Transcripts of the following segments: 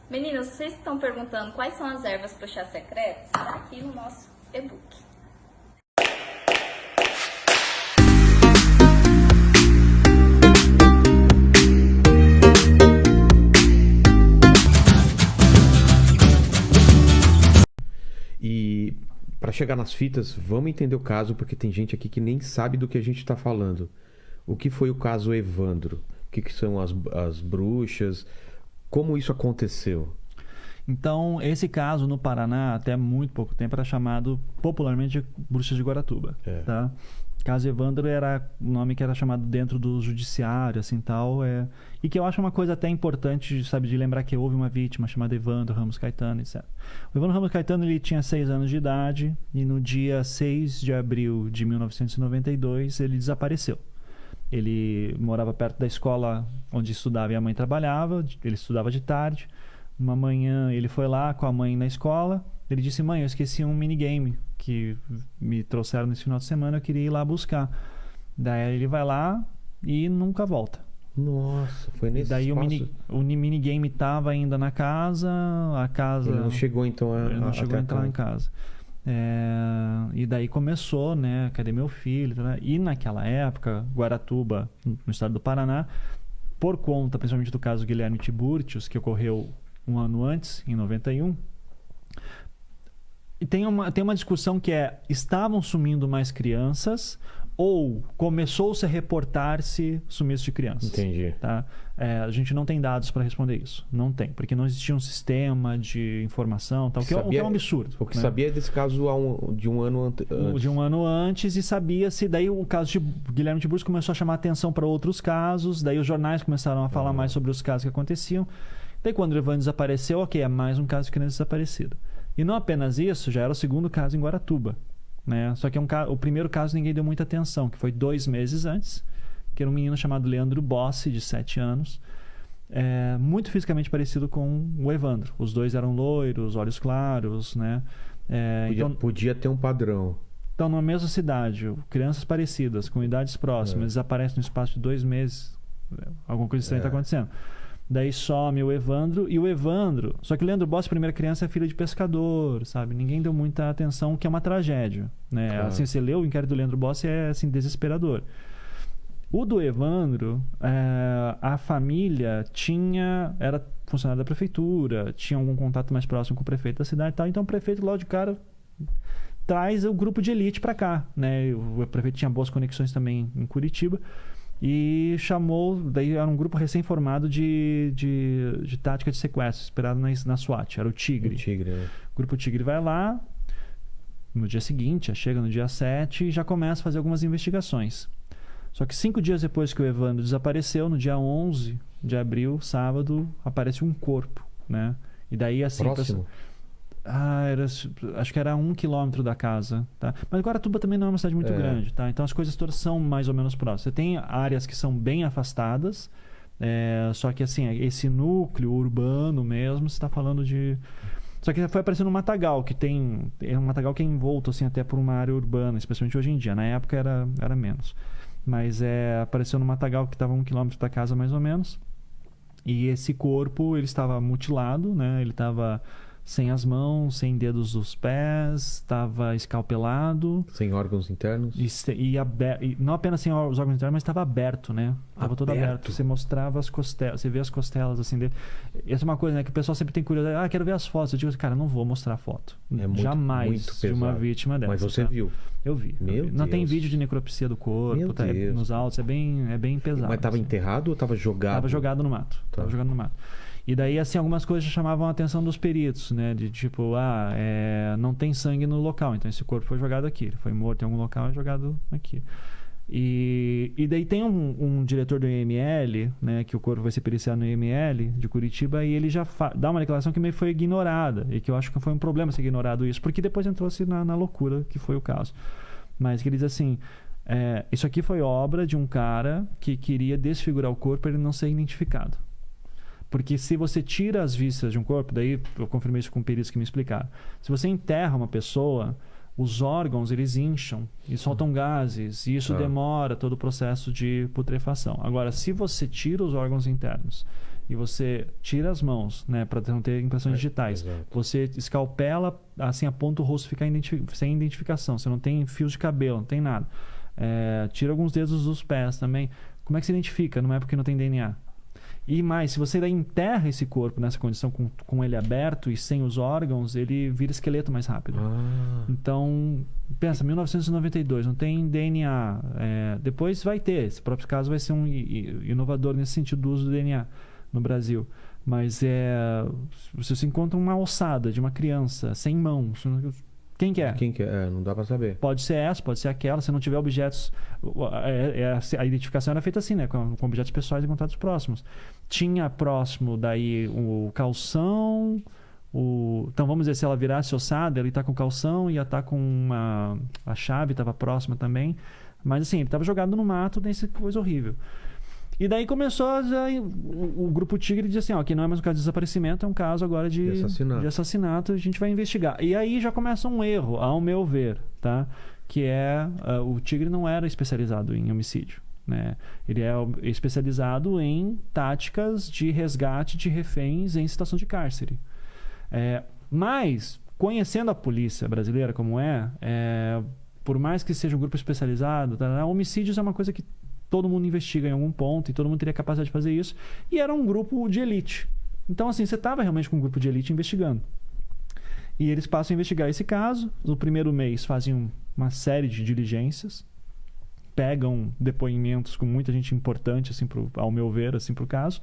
Meninas, vocês estão perguntando quais são as ervas para o chá secreto? Está aqui no nosso e-book. E para chegar nas fitas, vamos entender o caso, porque tem gente aqui que nem sabe do que a gente está falando. O que foi o caso Evandro? O que são as bruxas? Como isso aconteceu? Então, esse caso no Paraná, até muito pouco tempo, era chamado popularmente de Bruxas de Guaratuba. Tá? Caso Evandro era o nome que era chamado dentro do judiciário, assim, tal. E que eu acho uma coisa até importante, sabe, de lembrar que houve uma vítima chamada Evandro Ramos Caetano, etc. O Evandro Ramos Caetano, ele tinha 6 anos de idade e no dia 6 de abril de 1992 ele desapareceu. Ele morava perto da escola onde estudava e a mãe trabalhava, ele estudava de tarde. Uma manhã ele foi lá com a mãe na escola. Ele disse: mãe, eu esqueci um minigame que me trouxeram nesse final de semana, eu queria ir lá buscar. Daí ele vai lá e nunca volta. Nossa, foi nesse Daí espaço? o minigame estava ainda na casa, a casa... Ele não chegou então Ele não chegou a entrar em casa. E daí começou, né? Cadê meu filho? Né? E naquela época, Guaratuba, no estado do Paraná, por conta principalmente do caso Guilherme Tiburtius, que ocorreu um ano antes, em 91, e tem uma discussão que estavam sumindo mais crianças ou começou-se a reportar-se sumiço de crianças. Entendi. Tá? A gente não tem dados para responder isso. Não tem, porque não existia um sistema de informação, tal, que é um absurdo. O que né? sabia desse caso de um ano antes. De um ano antes, e sabia-se. Daí o caso de Guilherme Tiburcio começou a chamar atenção para outros casos, daí os jornais começaram a falar mais sobre os casos que aconteciam. Daí quando o Evandro desapareceu, ok, é mais um caso de criança desaparecida. E não apenas isso, já era o segundo caso em Guaratuba. Né? Só que o primeiro caso ninguém deu muita atenção, que foi 2 meses antes, que era um menino chamado Leandro Bossi, de 7 anos, muito fisicamente parecido com o Evandro. Os dois eram loiros, olhos claros, né? Podia ter um padrão. Então, na mesma cidade, crianças parecidas, com idades próximas, desaparecem no espaço de 2 meses, alguma coisa estranha está acontecendo. Daí some o Evandro, e o Evandro... Só que o Leandro Bossi, a primeira criança, é filho de pescador, sabe? Ninguém deu muita atenção, que é uma tragédia, né? Claro. Assim, você lê o inquérito do Leandro Bossi, é assim, desesperador. O do Evandro, a família era funcionário da prefeitura, tinha algum contato mais próximo com o prefeito da cidade e tal, então o prefeito logo de cara traz o grupo de elite para cá, né? O prefeito tinha boas conexões também em Curitiba e chamou, daí era um grupo recém-formado de tática de sequestro, esperado na SWAT, era o Tigre. O Tigre, né? O grupo Tigre vai lá no dia seguinte, chega no dia 7 e já começa a fazer algumas investigações. Só que 5 dias depois que o Evandro desapareceu, no dia 11 de abril, sábado, aparece um corpo, né? E daí assim... Próximo? Acho que era 1 quilômetro da casa, tá? Mas Guaratuba também não é uma cidade muito grande, tá? Então as coisas todas são mais ou menos próximas. Você tem áreas que são bem afastadas, só que assim, esse núcleo urbano mesmo, você está falando de... Só que foi aparecendo um matagal, é um matagal que é envolto assim, até por uma área urbana, especialmente hoje em dia. Na época era menos. Mas apareceu no matagal que estava a 1 quilômetro da casa, mais ou menos. E esse corpo, ele estava mutilado, né? Ele estava sem as mãos, sem dedos dos pés, estava escalpelado. Sem órgãos internos? E não apenas sem os órgãos internos, mas estava aberto, né? Estava todo aberto. Você mostrava as costelas, você vê as costelas assim dele. Essa é uma coisa, né? Que o pessoal sempre tem curiosidade. Quero ver as fotos. Eu digo, cara, não vou mostrar foto. Jamais de uma vítima dessa. Mas você viu? Eu vi. Não tem vídeo de necropsia do corpo, tá? Nos autos, é bem pesado. Mas estava assim. enterrado ou estava jogado? Estava jogado no mato. Estava jogado no mato. E daí, assim, algumas coisas já chamavam a atenção dos peritos, né? De tipo, não tem sangue no local, então esse corpo foi jogado aqui. Ele foi morto em algum local e jogado aqui. E daí tem um diretor do IML, né? Que o corpo vai ser periciado no IML de Curitiba, e ele já dá uma declaração que meio foi ignorada, e que eu acho que foi um problema ser ignorado isso, porque depois entrou-se na loucura que foi o caso. Mas que ele diz assim... isso aqui foi obra de um cara que queria desfigurar o corpo para ele não ser identificado. Porque se você tira as vísceras de um corpo, daí eu confirmei isso com peritos que me explicaram. Se você enterra uma pessoa, os órgãos eles incham e soltam gases, e isso demora todo o processo de putrefação. Agora, se você tira os órgãos internos e você tira as mãos, né, para não ter impressões digitais. Exato. Você escalpela assim a ponto o rosto ficar sem identificação. Você não tem fios de cabelo, não tem nada. Tira alguns dedos dos pés também. Como é que se identifica? Não é porque não tem DNA. E mais, se você enterra esse corpo nessa condição com ele aberto e sem os órgãos, ele vira esqueleto mais rápido. Então, pensa, 1992, não tem DNA. Depois vai ter. Esse próprio caso vai ser um inovador nesse sentido do uso do DNA no Brasil. Mas você encontra uma ossada de uma criança sem mãos. Quem que é? Quem que é? Não dá pra saber. Pode ser essa, pode ser aquela. Se não tiver objetos... A identificação era feita assim, né? Com objetos pessoais e contatos próximos. Tinha próximo daí o calção... Então, vamos dizer, se ela virasse ossada, ele tá com calção, ia estar com a chave, estava próxima também. Mas assim, ele estava jogado no mato, nessa coisa horrível. E daí começou o Grupo Tigre diz assim, aqui não é mais um caso de desaparecimento, é um caso agora de assassinato, a gente vai investigar. E aí já começa um erro, ao meu ver, tá? Que o Tigre não era especializado em homicídio, né? Ele é especializado em táticas de resgate de reféns em situação de cárcere. Mas, conhecendo a polícia brasileira como por mais que seja um grupo especializado, homicídios é uma coisa que todo mundo investiga em algum ponto e todo mundo teria capacidade de fazer isso. E era um grupo de elite. Então, assim, você estava realmente com um grupo de elite investigando. E eles passam a investigar esse caso. No primeiro mês fazem uma série de diligências. Pegam depoimentos com muita gente importante, assim, ao meu ver, assim, pro caso.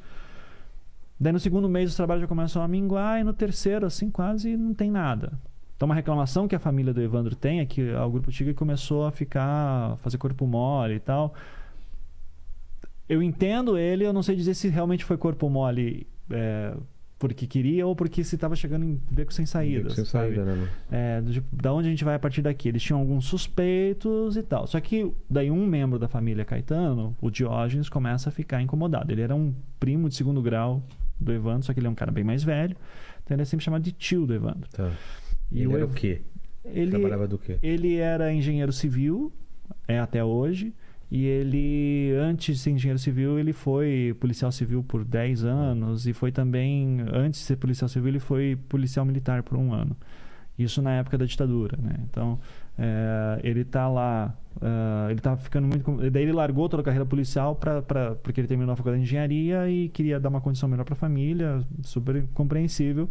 Daí no segundo mês os trabalhos já começam a minguar e no terceiro, assim, quase não tem nada. Então, uma reclamação que a família do Evandro tem é que o Grupo Tigre começou a fazer corpo mole e tal. Eu entendo ele, eu não sei dizer se realmente foi corpo mole porque queria ou porque se estava chegando em beco sem saída. Beco sem saída, né? Da onde a gente vai a partir daqui? Eles tinham alguns suspeitos e tal. Só que daí um membro da família Caetano, o Diógenes, começa a ficar incomodado. Ele era um primo de segundo grau do Evandro, só que ele é um cara bem mais velho. Então ele é sempre chamado de tio do Evandro. Tá. E ele era o quê? Ele trabalhava do quê? Ele era engenheiro civil, até hoje. E ele, antes de ser engenheiro civil, ele foi policial civil por 10 anos. E foi também, antes de ser policial civil, ele foi policial militar por 1 ano. Isso na época da ditadura, né? Então, ele tá lá... ele tava ficando muito... Daí ele largou toda a carreira policial porque ele terminou a faculdade de engenharia e queria dar uma condição melhor para a família, super compreensível.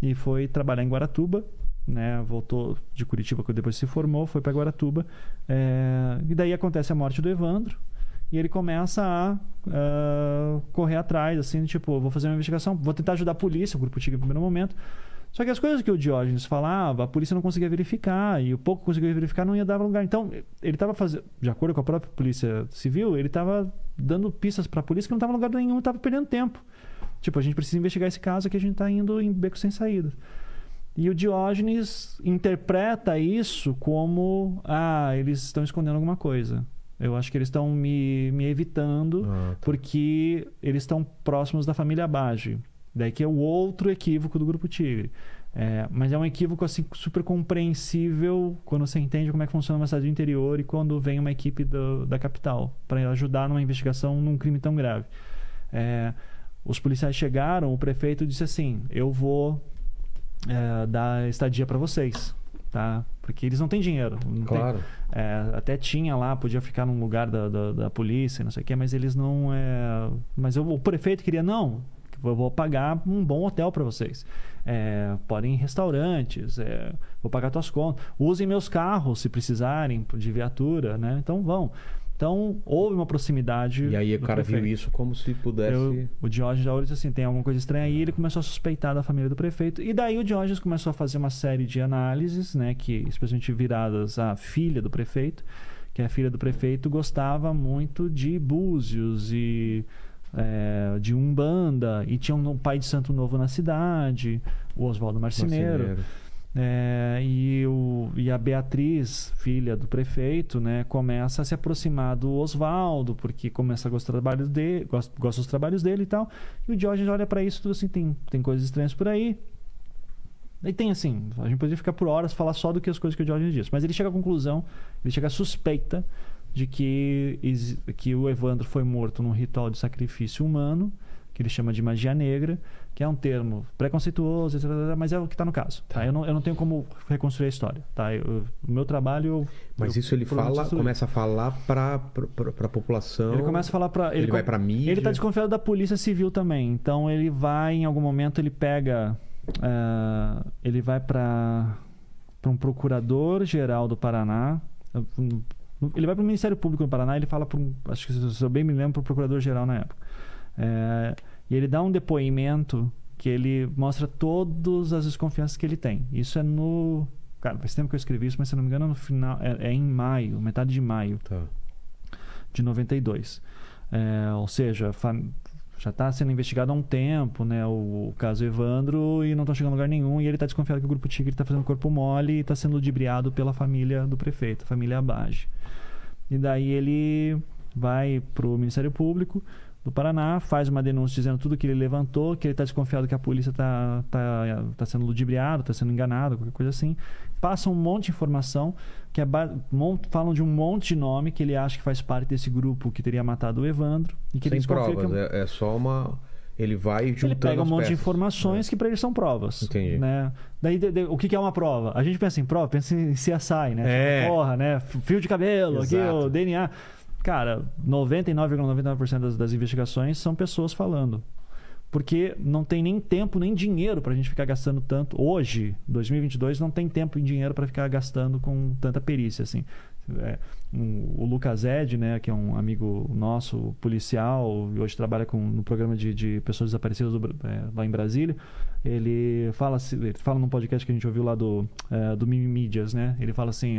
E foi trabalhar em Guaratuba, né? Voltou de Curitiba, depois se formou, foi para Guaratuba. E daí acontece a morte do Evandro e ele começa a correr atrás, assim, tipo, vou fazer uma investigação, vou tentar ajudar a polícia, o Grupo Tigre no primeiro momento. Só que as coisas que o Diógenes falava, a polícia não conseguia verificar, e o pouco que conseguia verificar não ia dar lugar. Então, ele estava fazendo, de acordo com a própria polícia civil, ele estava dando pistas para a polícia que não estava em lugar nenhum, estava perdendo tempo. Tipo, a gente precisa investigar esse caso que a gente está indo em beco sem saída. E o Diógenes interpreta isso como eles estão escondendo alguma coisa. Eu acho que eles estão me evitando porque eles estão próximos da família Bage. Daí que é o outro equívoco do Grupo Tigre. Mas é um equívoco assim, super compreensível quando você entende como é que funciona uma cidade do interior e quando vem uma equipe da capital para ajudar numa investigação num crime tão grave. Os policiais chegaram, o prefeito disse assim, eu vou... dar estadia para vocês, tá? Porque eles não têm dinheiro. Claro. Até tinha lá, podia ficar num lugar da polícia, não sei o quê, mas eles não... Mas o prefeito queria, não, eu vou pagar um bom hotel para vocês. Podem ir em restaurantes, vou pagar tuas contas. Usem meus carros se precisarem de viatura, né? Então vão. Então, houve uma proximidade. E aí o cara viu isso como se pudesse... O Diógenes já olhou e disse assim, tem alguma coisa estranha aí. Ele começou a suspeitar da família do prefeito. E daí o Diógenes começou a fazer uma série de análises, né, que especialmente viradas à filha do prefeito, que a filha do prefeito gostava muito de búzios e de Umbanda. E tinha um pai de santo novo na cidade, o Oswaldo Marceneiro. E a Beatriz, filha do prefeito, né, começa a se aproximar do Oswaldo, porque começa a gostar gosta dos trabalhos dele e tal. E o Diógenes olha para isso tudo assim, tem coisas estranhas por aí. E tem assim, a gente poderia ficar por horas falar só do que as coisas que o Diógenes diz, mas ele chega à conclusão, ele chega à suspeita de que o Evandro foi morto num ritual de sacrifício humano que ele chama de magia negra, que é um termo preconceituoso, etc., mas é o que está no caso. Tá? Eu não tenho como reconstruir a história. Tá? O meu trabalho... Mas isso ele começa a falar para a população... Ele começa a falar para... Ele vai para mídia... Ele está desconfiado da Polícia Civil também. Então, ele vai, em algum momento, ele pega... ele vai para um procurador-geral do Paraná... Ele vai para o Ministério Público do Paraná e ele fala para acho que se eu bem me lembro, para o procurador-geral na época. E ele dá um depoimento que ele mostra todas as desconfianças que ele tem. Isso é no... Cara, faz tempo que eu escrevi isso, mas se não me engano, no final... É em maio, metade de maio de 92. Ou seja, já está sendo investigado há um tempo, né, o caso Evandro, e não está chegando a lugar nenhum, e ele está desconfiado que o Grupo Tigre está fazendo corpo mole e está sendo ludibriado pela família do prefeito, a família Abage. E daí ele vai para o Ministério Público do Paraná, faz uma denúncia dizendo tudo que ele levantou, que ele está desconfiado que a polícia está sendo ludibriado, está sendo enganado, qualquer coisa assim. Passa um monte de informação, falam de um monte de nome que ele acha que faz parte desse grupo que teria matado o Evandro. E que sem ele provas, é só uma... Ele vai juntando Ele pega um monte peças. De informações que para eles são provas. Entendi. Né? Daí, o que é uma prova? A gente pensa em prova, pensa em CSI, né? Porra, né? Fio de cabelo, aqui o DNA... Cara, 99,99% das investigações são pessoas falando. Porque não tem nem tempo, nem dinheiro pra gente ficar gastando tanto. Hoje, 2022, não tem tempo e dinheiro para ficar gastando com tanta perícia, assim. O Lucas Ed, né, que é um amigo nosso, policial, e hoje trabalha no programa de pessoas desaparecidas lá em Brasília, ele fala num podcast que a gente ouviu lá do Mimimídias, né? Ele fala assim...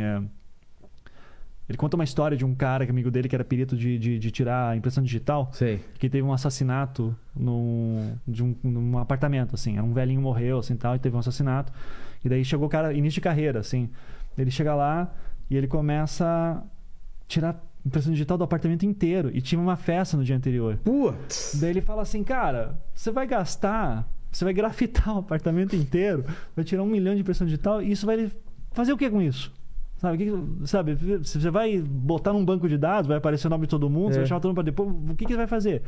Ele conta uma história de um cara, que é amigo dele, que era perito de tirar a impressão digital. Sei. Que teve um assassinato num apartamento, assim. Um velhinho morreu, assim, tal, e teve um assassinato. E daí chegou o cara, início de carreira, assim. Ele chega lá e ele começa a tirar a impressão digital do apartamento inteiro. E tinha uma festa no dia anterior. Putz! Daí ele fala assim, cara, você vai grafitar o apartamento inteiro, vai tirar 1 milhão de impressão digital, e isso vai fazer o que com isso? Sabe, você vai botar num banco de dados, vai aparecer o nome de todo mundo, você vai chamar todo mundo para depois, o que você vai fazer?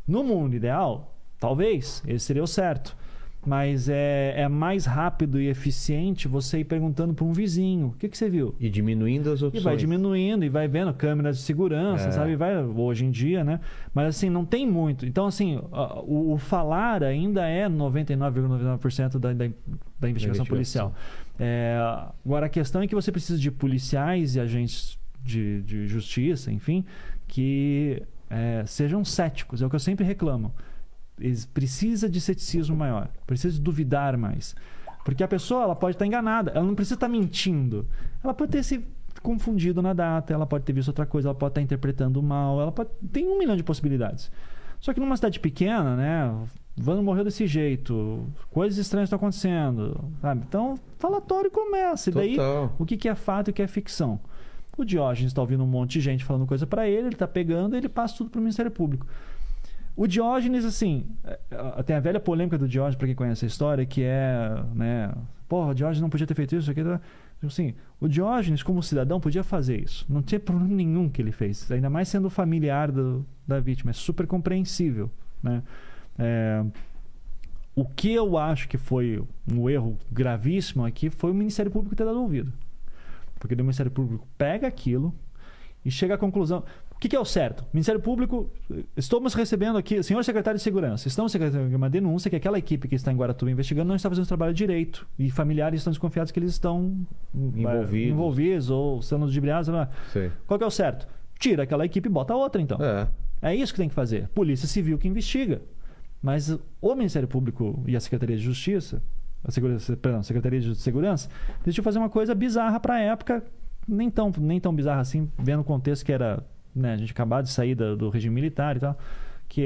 No mundo ideal, talvez, esse seria o certo. Mas é mais rápido e eficiente você ir perguntando para um vizinho, o que você viu? E diminuindo as opções. E vai diminuindo, e vai vendo câmeras de segurança, sabe? Hoje em dia, né? Mas assim, não tem muito. Então, assim, o falar ainda é 99,99% da investigação policial. Agora, a questão é que você precisa de policiais e agentes de justiça, enfim, que sejam céticos. É o que eu sempre reclamo. Precisa de ceticismo maior, precisa de duvidar mais, porque a pessoa ela pode estar enganada, ela não precisa estar mentindo, ela pode ter se confundido na data, ela pode ter visto outra coisa, ela pode estar interpretando mal, tem 1 milhão de possibilidades. Só que numa cidade pequena, né, Vando morreu desse jeito, coisas estranhas estão acontecendo, sabe? Então o falatório começa, e daí o que é fato e o que é ficção? O Diógenes está ouvindo um monte de gente falando coisa para ele está pegando e ele passa tudo para o Ministério Público. O Diógenes, assim, tem a velha polêmica do Diógenes, para quem conhece a história, que né, porra, o Diógenes não podia ter feito isso, aqui, assim, o Diógenes, como cidadão, podia fazer isso. Não tinha problema nenhum que ele fez, ainda mais sendo familiar da vítima, é super compreensível, né? O que eu acho que foi um erro gravíssimo aqui foi o Ministério Público ter dado ouvido. Porque o Ministério Público pega aquilo e chega à conclusão... O que é o certo? Ministério Público, estamos recebendo aqui, senhor secretário de Segurança, estamos recebendo uma denúncia que aquela equipe que está em Guaratuba investigando não está fazendo o trabalho direito e familiares estão desconfiados que eles estão envolvidos ou sendo ludibriados. Qual que é o certo? Tira aquela equipe e bota outra, então. É isso que tem que fazer. Polícia Civil que investiga. Mas o Ministério Público e a Secretaria de Justiça, Secretaria de Segurança, decidiu fazer uma coisa bizarra para a época, nem tão bizarra assim, vendo o contexto que era... Né, a gente acabou de sair do regime militar e tal, que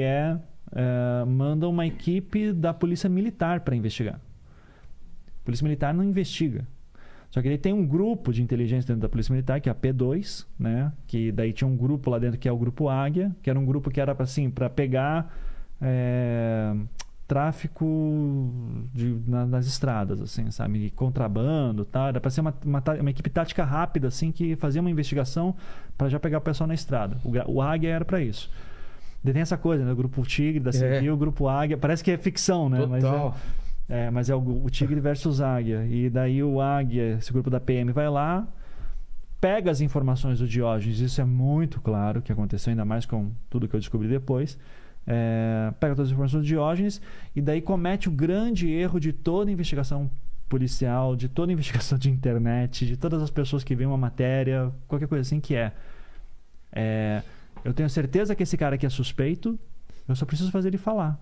manda uma equipe da Polícia Militar para investigar. A Polícia Militar não investiga. Só que ele tem um grupo de inteligência dentro da Polícia Militar, que é a P2, né, que daí tinha um grupo lá dentro que é o Grupo Águia, que era um grupo que era para pegar tráfico nas estradas, assim, sabe? E contrabando, tá? Era para ser uma equipe tática rápida, assim, que fazia uma investigação para já pegar o pessoal na estrada. O Águia era para isso. Tem essa coisa, né? O grupo Tigre da Civil, o grupo Águia. Parece que é ficção, né? Total. Mas é o Tigre versus Águia. E daí o Águia, esse grupo da PM, vai lá, pega as informações do Diógenes. Isso é muito claro que aconteceu, ainda mais com tudo que eu descobri depois. Pega todas as informações do Diógenes e daí comete o grande erro de toda investigação policial, de toda investigação de internet, de todas as pessoas que veem uma matéria, qualquer coisa assim, que eu tenho certeza que esse cara aqui é suspeito, eu só preciso fazer ele falar.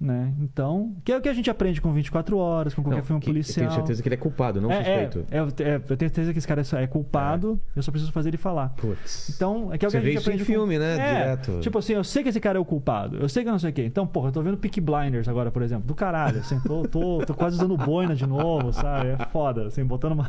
Né? Então, que é o que a gente aprende com 24 horas, com qualquer filme policial. Eu tenho certeza que ele é culpado, não suspeito. Eu tenho certeza que esse cara é culpado, eu só preciso fazer ele falar. Putz. Então, que é o que Você a gente vê aprende isso em filme, né? Direto. Tipo assim, eu sei que esse cara é o culpado, eu sei que eu não sei o quê. Então, porra, eu tô vendo Peaky Blinders agora, por exemplo, do caralho, assim, tô quase usando boina de novo, sabe? É foda, assim, botando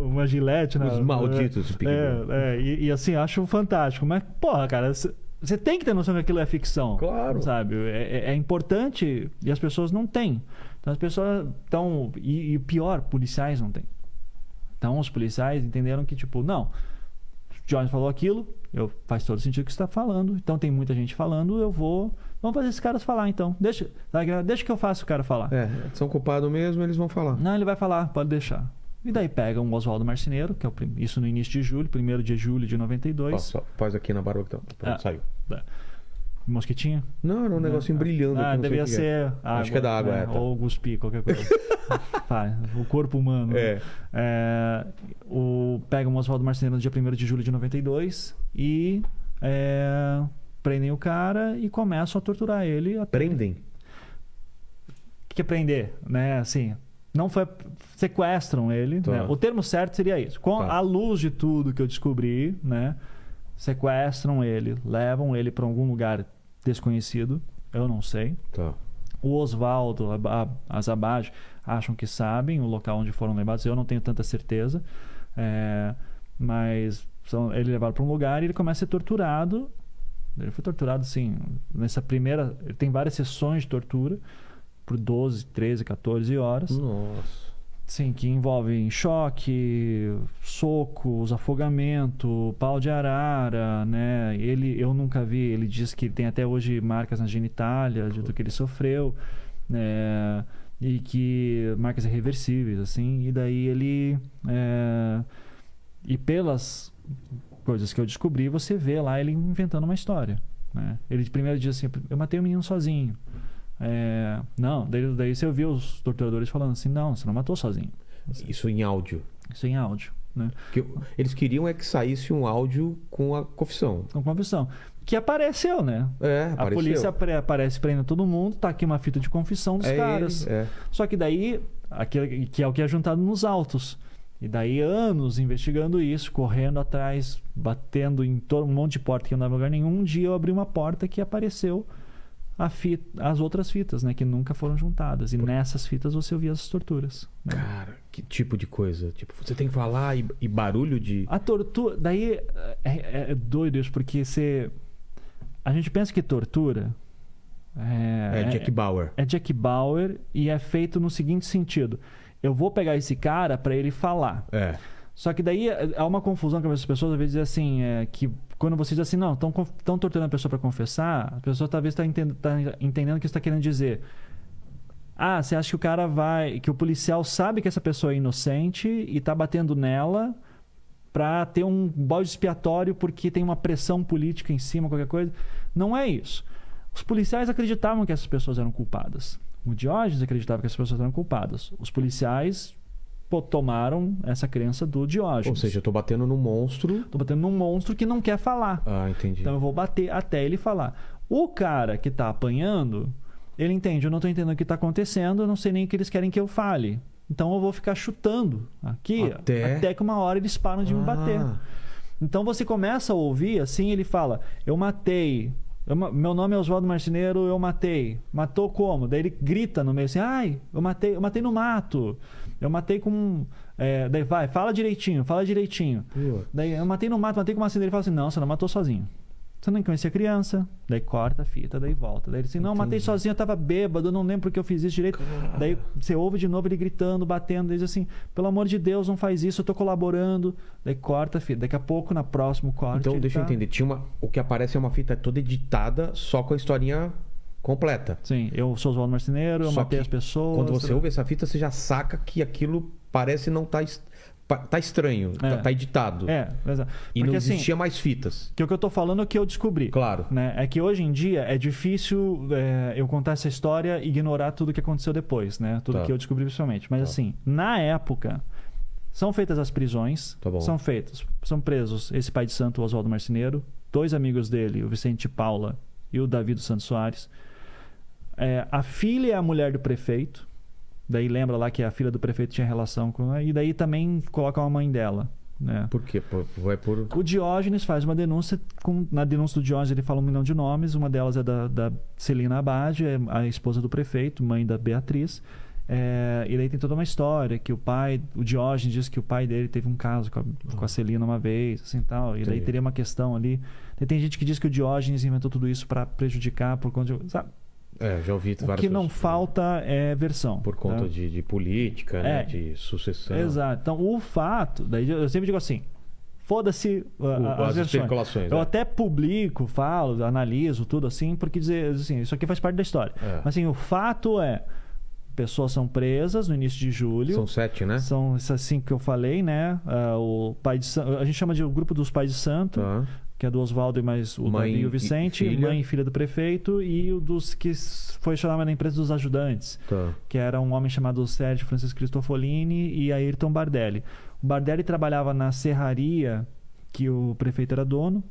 uma gilete, né? Os malditos Peaky Blinders. E assim, acho fantástico. Mas, porra, cara, você tem que ter noção que aquilo é ficção. Claro. Sabe? É importante e as pessoas não têm. Então as pessoas estão... E o pior, policiais não têm. Então os policiais entenderam que, tipo, não, o Jones falou aquilo, faz todo sentido o que você está falando. Então tem muita gente falando, vamos fazer esses caras falar, então. Deixa que eu faça o cara falar. São culpados mesmo, eles vão falar. Não, ele vai falar, pode deixar. E daí pega um Oswaldo Marceneiro, que é isso no início de julho, 1º de julho de 92. Faz aqui na barba que tá. Pronto, saiu. Mosquitinha? Não, era um negocinho brilhando. Devia ser água. Acho que é da água, tá. Ou guspi, qualquer coisa. O corpo humano. Pega um Oswaldo Marceneiro no dia 1º de julho de 92 e prendem o cara e começam a torturar ele. Prendem? O que é prender? Né? Assim... Não foi... Sequestram ele. Tá. Né? O termo certo seria isso. Com a luz de tudo que eu descobri, né? Sequestram ele, levam ele para algum lugar desconhecido. Eu não sei. Tá. O Oswaldo, a Zabad, acham que sabem o local onde foram levados. Eu não tenho tanta certeza. Mas ele é levado para um lugar e ele começa a ser torturado. Ele foi torturado, sim. Nessa primeira... Ele tem várias sessões de tortura. Por 12, 13, 14 horas. Nossa. Sim, que envolvem choque, socos, afogamento, pau de arara, né? Eu nunca vi, ele diz que tem até hoje marcas na genitália do que ele sofreu, e que marcas irreversíveis, assim, e daí ele... E pelas coisas que eu descobri, você vê lá ele inventando uma história, né? Ele primeiro diz assim, eu matei o menino sozinho. Não, daí você ouviu os torturadores falando assim, não, você não matou sozinho. Isso em áudio? Isso em áudio, né? Eles queriam que saísse um áudio com a confissão. Com a confissão. Que apareceu, né? Apareceu. A polícia aparece prendendo todo mundo, tá aqui uma fita de confissão dos caras. Só que daí, que é o que é juntado nos autos. E daí anos investigando isso, correndo atrás, batendo em um monte de porta que não dava lugar nenhum. Um dia eu abri uma porta que apareceu as outras fitas, né, que nunca foram juntadas. E nessas fitas você ouvia as torturas, né? Cara, que tipo de coisa? Tipo, você tem que falar e barulho de... A tortura... Daí é doido isso, porque a gente pensa que tortura... Jack Bauer. É Jack Bauer e é feito no seguinte sentido. Eu vou pegar esse cara para ele falar. Só que daí há uma confusão que as pessoas às vezes dizem assim, que quando você diz assim, não, estão torturando a pessoa para confessar, a pessoa talvez está entendendo o que você está querendo dizer. Você acha que que o policial sabe que essa pessoa é inocente e está batendo nela para ter um bode expiatório porque tem uma pressão política em cima, qualquer coisa? Não é isso. Os policiais acreditavam que essas pessoas eram culpadas. O Diógenes acreditava que essas pessoas eram culpadas. Os policiais tomaram essa crença do Diógenes. Ou seja, eu tô batendo num monstro. Tô batendo num monstro que não quer falar. Entendi. Então eu vou bater até ele falar. O cara que tá apanhando, ele entende, eu não tô entendendo o que tá acontecendo, eu não sei nem o que eles querem que eu fale. Então eu vou ficar chutando aqui até que uma hora eles param de me bater. Então você começa a ouvir, assim, ele fala, eu matei... Meu nome é Oswaldo Marceneiro, eu matei. Matou como? Daí ele grita no meio assim, eu matei no mato. Eu matei com... daí fala direitinho. Daí eu matei no mato, matei com uma assim. Ele fala assim, não, você não matou sozinho. Você não conhecia a criança, daí corta a fita, daí volta. Daí ele assim, não, matei sozinho, eu tava bêbado, eu não lembro porque eu fiz isso direito. Daí você ouve de novo ele gritando, batendo, daí diz assim, pelo amor de Deus, não faz isso, eu tô colaborando. Daí corta a fita. Daqui a pouco, na próximo corte... Então, deixa eu entender. O que aparece é uma fita toda editada, só com a historinha completa. Sim, eu sou Oswaldo Marceneiro, eu matei as pessoas... Quando você ouve essa fita, você já saca que aquilo parece não tá estranho, tá editado. Exato. E porque, não assim, existia mais fitas. Que o que eu tô falando é o que eu descobri. Claro. Né? É que hoje em dia é difícil eu contar essa história e ignorar tudo que aconteceu depois, né? Tudo que eu descobri pessoalmente. Mas assim, na época, são feitas as prisões, são presos esse pai de santo, o Oswaldo Marceneiro, 2 amigos dele, o Vicente Paula e o Davi dos Santos Soares. A filha é a mulher do prefeito. Daí lembra lá que a filha do prefeito tinha relação com ela. E daí também coloca a mãe dela. Né? Por quê? O Diógenes faz uma denúncia. Na denúncia do Diógenes ele fala 1 milhão de nomes. Uma delas é da Celina Abade, a esposa do prefeito, mãe da Beatriz. E daí tem toda uma história que o Diógenes diz que o pai dele teve um caso com a Celina uma vez, assim, tal. E daí teria uma questão ali. Daí tem gente que diz que o Diógenes inventou tudo isso para prejudicar por conta de... Sabe? Já ouvi várias O que não falta é versão. Por conta de política, né? De sucessão. Exato. Então, o fato... Daí eu sempre digo assim, foda-se as especulações. Eu até publico, falo, analiso, tudo assim, porque dizer assim, isso aqui faz parte da história. Mas assim, o fato é... Pessoas são presas no início de julho. São 7, né? São essas 5 que eu falei, né? O pai de santo, a gente chama de o grupo dos pais de santo, que é do Oswaldo e mais o Davi e o Vicente, mãe e filha do prefeito, e o dos que foi chamado na empresa dos ajudantes, que era um homem chamado Sérgio Francisco Cristofolini e Ayrton Bardelli. O Bardelli trabalhava na serraria que o prefeito era dono,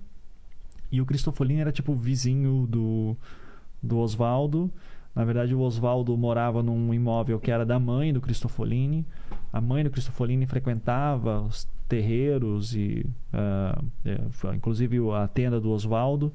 e o Cristofolini era tipo vizinho do Oswaldo. Na verdade, o Oswaldo morava num imóvel que era da mãe do Cristofolini. A mãe do Cristofolini frequentava os terreiros e inclusive a tenda do Oswaldo.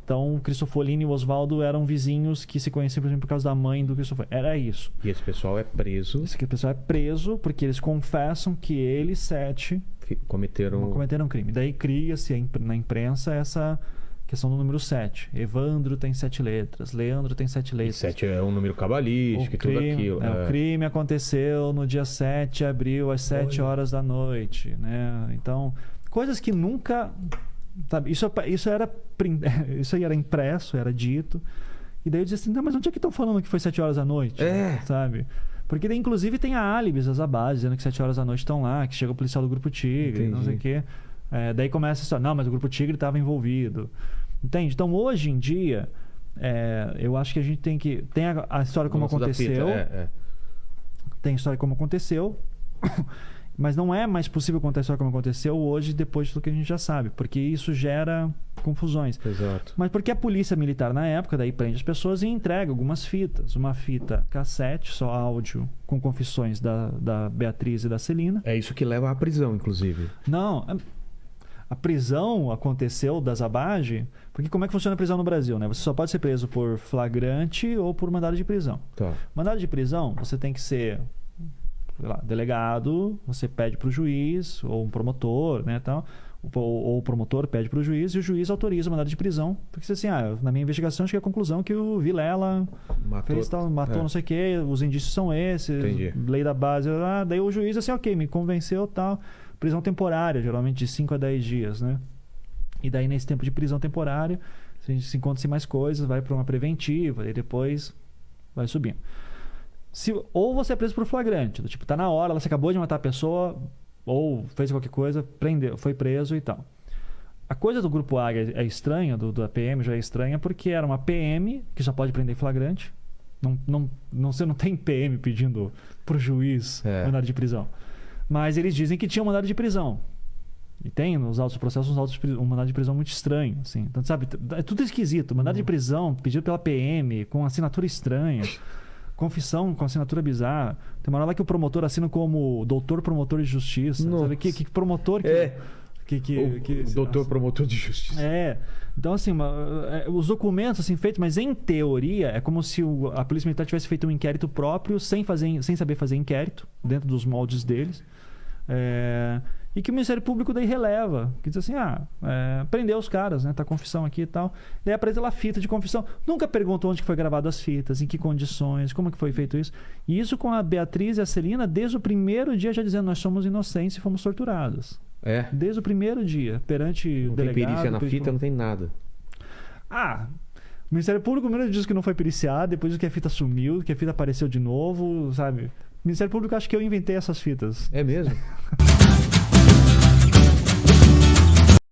Então, o Cristofolini e o Oswaldo eram vizinhos que se conheciam, por exemplo, por causa da mãe do Cristofolini. Era isso. E esse pessoal é preso. Esse pessoal é preso porque eles confessam que eles 7 cometeram crime. Daí cria-se na imprensa essa questão do número 7. Evandro tem 7 letras, Leandro tem 7 letras. E 7 é um número cabalístico e tudo aquilo. O crime aconteceu no dia 7 de abril, às 7 horas da noite. Né? Então, coisas que nunca... Sabe, isso aí era impresso, era dito. E daí eu disse assim, não, mas onde é que estão falando que foi 7 horas da noite? Sabe? Porque daí, inclusive tem a álibis, as abades, dizendo que 7 horas da noite estão lá, que chega o policial do Grupo Tigre, não sei o quê. Daí começa a história, não, mas o Grupo Tigre estava envolvido. Entende? Então, hoje em dia, eu acho que a gente tem que... Tem a história como aconteceu. Tem a história como aconteceu. Mas não é mais possível contar a história como aconteceu hoje, depois do que a gente já sabe. Porque isso gera confusões. Exato. Mas porque a polícia militar, na época, daí prende as pessoas e entrega algumas fitas. Uma fita cassete, só áudio, com confissões da Beatriz e da Celina. É isso que leva à prisão, inclusive. Não... A prisão aconteceu da Zabage, porque como é que funciona a prisão no Brasil, né? Você só pode ser preso por flagrante ou por mandado de prisão. Mandado de prisão, você tem que ser, sei lá, delegado, você pede para o juiz, ou um promotor, né, tal, ou o promotor pede para o juiz e o juiz autoriza o mandado de prisão. Porque assim, na minha investigação cheguei à conclusão que o Vilela matou não sei o quê, os indícios são esses, lei da base, daí o juiz assim, ok, me convenceu, tal. Prisão temporária, geralmente de 5 a 10 dias, né? E daí, nesse tempo de prisão temporária, a gente se encontra-se mais coisas, vai para uma preventiva e depois vai subindo. Ou você é preso por flagrante, do tipo, tá na hora, você acabou de matar a pessoa, ou fez qualquer coisa, prendeu, foi preso e tal. A coisa do Grupo Águia é estranha, da PM já é estranha, porque era uma PM que só pode prender flagrante. Você não tem PM pedindo pro juiz mandado de prisão. Mas eles dizem que tinha um mandado de prisão. E tem nos autos do processo um mandado de prisão muito estranho. Assim. Então, sabe, é tudo esquisito. Mandado de prisão pedido pela PM, com assinatura estranha. Confissão com assinatura bizarra. Tem uma hora lá que o promotor assina como doutor promotor de justiça. Sabe? Que promotor que... doutor promotor de justiça. Então, assim, os documentos assim, feitos, mas em teoria é como se a Polícia Militar tivesse feito um inquérito próprio sem saber fazer inquérito, dentro dos moldes deles. e que o Ministério Público daí releva, que diz assim, prendeu os caras, né? Tá confissão aqui e tal. Daí apresenta lá a fita de confissão. Nunca perguntou onde que foi gravado as fitas, em que condições, como que foi feito isso. E isso com a Beatriz e a Celina, desde o primeiro dia já dizendo, nós somos inocentes e fomos torturados. Desde o primeiro dia, perante o delegado. Não tem perícia na fita, não tem nada. O Ministério Público primeiro diz que não foi periciado, depois diz que a fita sumiu, que a fita apareceu de novo, sabe? O Ministério Público acha que eu inventei essas fitas. É mesmo?